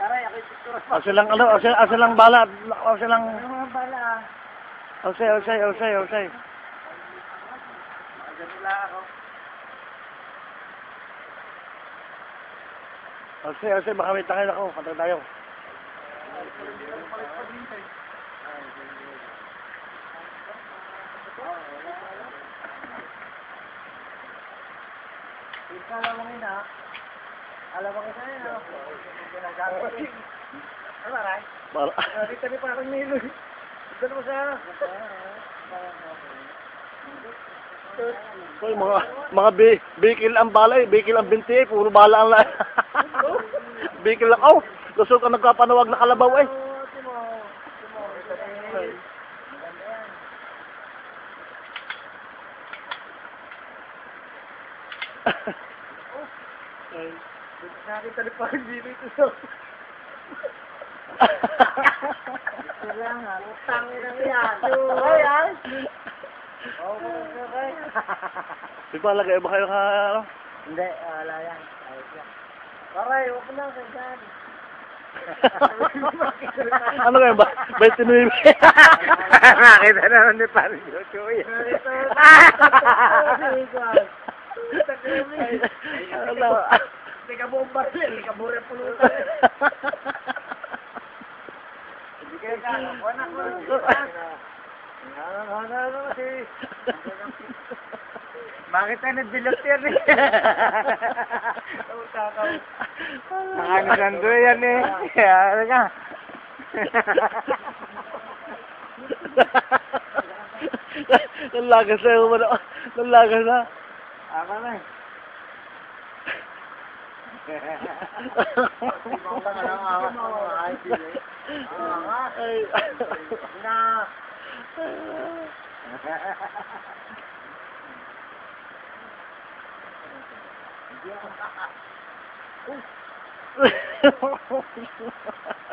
Taray, ako yung picture. Asa lang ano, asa lang bala, asa lang. Ano mga bala? Osay. Ganila ako. Osay, baka may tangin ako, kanta tayo. Alam mo yun ha? Alam mo kasi yun ha? Ano ray? Bala. Dito rin parang nilo. Doon mo siya. Hoy, mga bikil ang balay, bikil ang binti, puro bala ang bikil lang. Oh, lusog ka nagkapanawag na kalabaw eh. Nakita ni parang dito ito so. Ito lang ha. Utangin ang yan. Ay ay. Okay. Di ba lagay ba kayo ka ano? Hindi, wala yan. Ayos lang. Aray, huwag mo lang kaya Ano kayo ba? 29. Nakita naman ni Paring Jojoy. Hindi ka bomba rin. Hindi ka bure pulutan. Hindi kayo ka. Wanak mo rin. Ano kasi. Bakit tayo nagbilot yan eh? Nakanisan doon yan eh. Ano ka? Nalagas na yung ano. Nalagas na. Ako na eh. Ibang ka na lang awas mo mga ID eh. Ay. Na.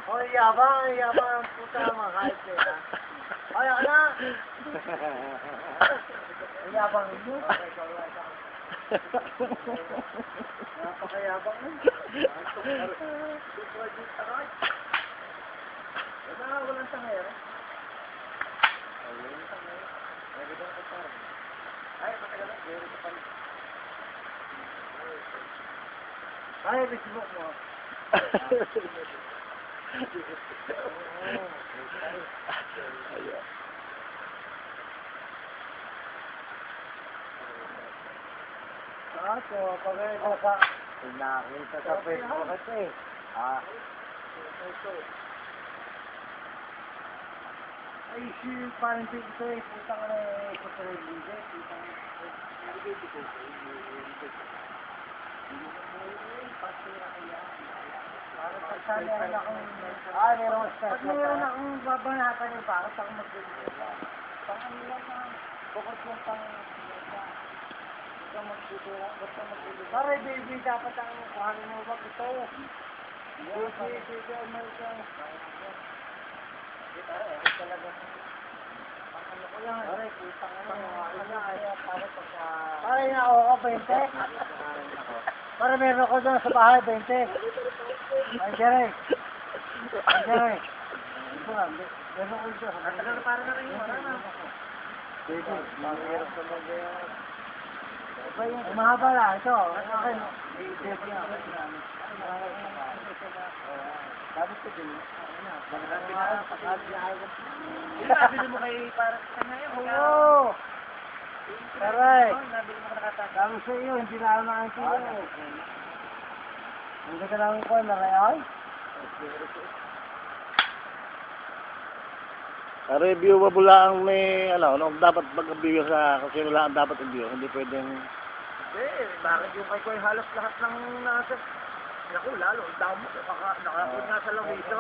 Oh, yabang, puta mga kahit eh. Ay, ako na. Yabang mo. Napakayabang mo. Walang tangay. Ay, matagal lang. Ay, Facebook mo. So, pag-ito ka. Nakita sa Facebook kasi. Ay, si parang dito eh. Putang na eh. Putang na eh. Putang na pag meron akong babanatan yung bakit ako magbibigay. Pang-anilan na. Bukod yung pang-anilan. Basta magbibigay. Pare, baby, dapat ang kuhanin mo wag ito. Baby, America. Talaga. Ano ko lang. Pare, putang pare na ako, 20. Para meron ko doon sa bahay, 20. Ay, Jerry. Meron ko doon. Katagal na para na rin yun. Baby, mahirap sa mag- mahaba na, ito. Okay. Sabi ko din. Nabili mo kay para sa kanya yun? Oo. Taray. Sabi sa iyo, hindi na ako nakakita. Hindi ka namin ko na kaya? Review ba bula ang may ano dapat mag-review sa kung sino lang dapat i-review, hindi pwedeng Bakit yung kay ko ay halos lahat ng nasa naku, lalo, ang damo nakakapod nga sa lawito.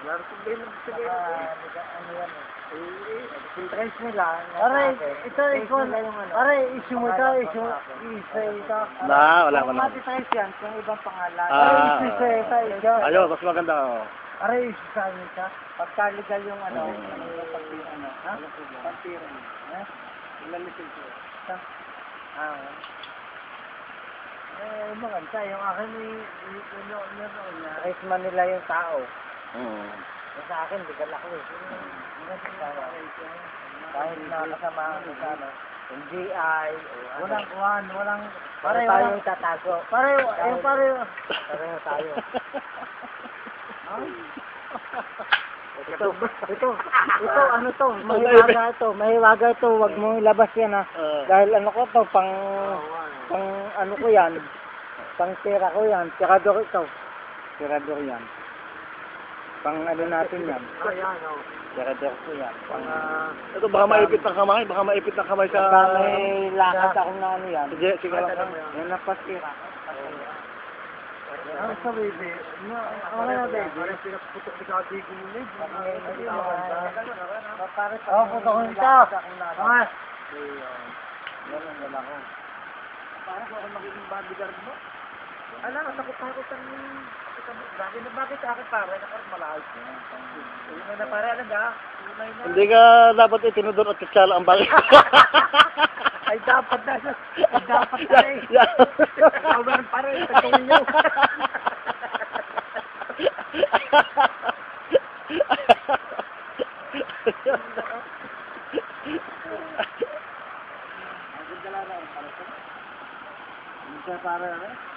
Laro problema dito kayo. Ano yan eh? Price nila. Aray, ito ikon. Aray, issue mo ito. Issue ito. wala ko na. Mati-price yan kung ibang pangalan. Aray, issue ito. Ayo, mas maganda oh. Aray, issue sa amin ka. Pagka-legal yung ano, pagtira ano. Ha? Pagtira. Ha? Ilan lisensya? maganda. Yung akin race man nila yung tao. Hmm. Yung sa akin, di galak eh. Kahit nakasama ko sa ano, yung GI, walang kuhan, walang, pareho tayong tatago. Pareho tayo. Ito, ano to, mahiwaga ito, wag mong ilabas yan ha. Dahil ano ko to, pang ano ko yan, pang tira ko yan, tirador ito. Tirador yan. Pang ano natin yan. Ayan, o. Tirador ko yan. Pang, Ito, baka maipit ng kamay. Baka maipit ng kamay sa... pagka may lakad akong na ano yan. Sige, sige lang. Yan ang pastira. Ano sa baby? Ano na baby? Parang pinaputok ni Kati ko yun eh. Oo, putokin ito. Mas! Ganun ako. Parang ako magiging bodyguard mo. Alam, takot-takot ang... Bakit sa akin pare? Nakaroon malakas. Una na pare, ano ga? Hindi ka dapat itinudor at katsala ang bagay. Ay, dapat na. Ay, dapat na eh. Ikaw pare, pagkawin nyo. Ang ganda lang ang pare. Hindi ka pare, ano?